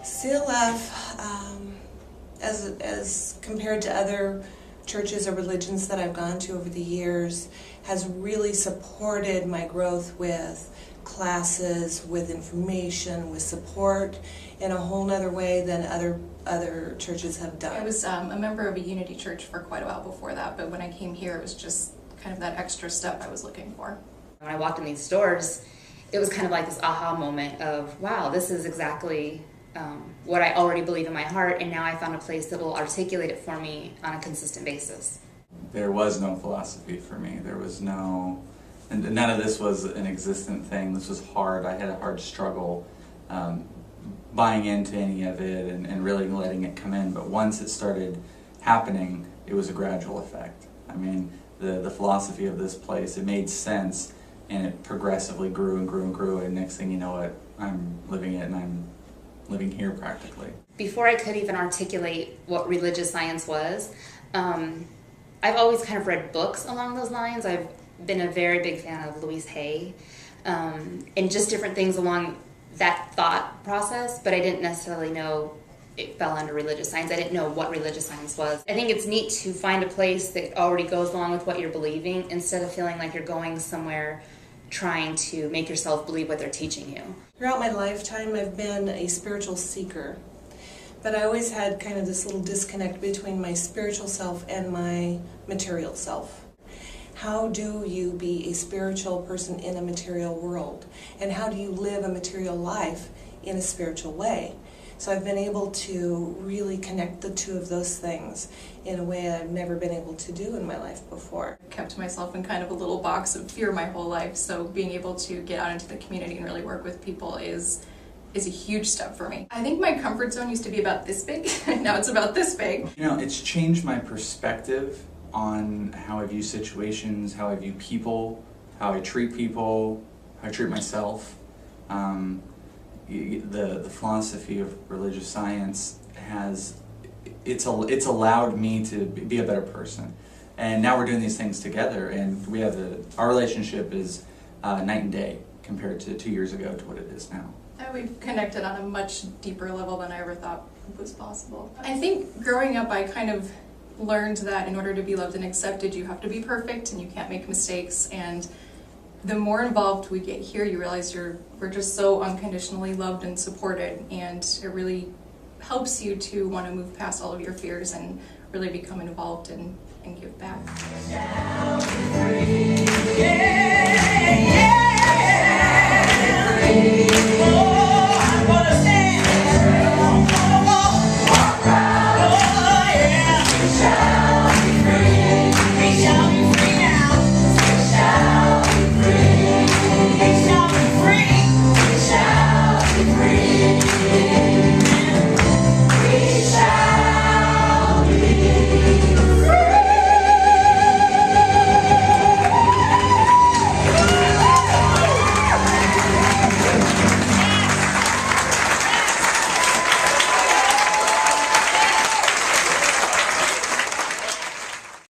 CLF, as compared to other churches or religions that I've gone to over the years, has really supported my growth with classes, with information, with support in a whole nother way than other churches have done. I was a member of a Unity church for quite a while before that, but when I came here, it was just kind of that extra step I was looking for. When I walked in these doors, it was kind of like this aha moment of, wow, this is exactly what I already believe in my heart, and now I found a place that will articulate it for me on a consistent basis. There was no philosophy for me. There was no, and none of this was an existent thing. This was hard. I had a hard struggle buying into any of it and really letting it come in. But once it started happening, it was a gradual effect. I mean, the philosophy of this place, it made sense, and it progressively grew and grew and grew, and next thing you know it, I'm living it, and I'm living here practically. Before I could even articulate what religious science was, I've always kind of read books along those lines. I've been a very big fan of Louise Hay, and just different things along that thought process, but I didn't necessarily know it fell under religious science. I didn't know what religious science was. I think it's neat to find a place that already goes along with what you're believing instead of feeling like you're going somewhere trying to make yourself believe what they're teaching you. Throughout my lifetime, I've been a spiritual seeker, but I always had kind of this little disconnect between my spiritual self and my material self. How do you be a spiritual person in a material world? And how do you live a material life in a spiritual way? So I've been able to really connect the two of those things in a way I've never been able to do in my life before. I kept myself in kind of a little box of fear my whole life, so being able to get out into the community and really work with people is a huge step for me. I think my comfort zone used to be about this big, and now it's about this big. You know, it's changed my perspective on how I view situations, how I view people, how I treat people, how I treat myself. The philosophy of religious science it's allowed me to be a better person, and now we're doing these things together, and we have our relationship is night and day compared to 2 years ago to what it is now. And we've connected on a much deeper level than I ever thought was possible. I think growing up I kind of learned that in order to be loved and accepted you have to be perfect and you can't make mistakes, and the more involved we get here, you realize we're just so unconditionally loved and supported, and it really helps you to want to move past all of your fears and really become involved and give back. Yeah, yeah.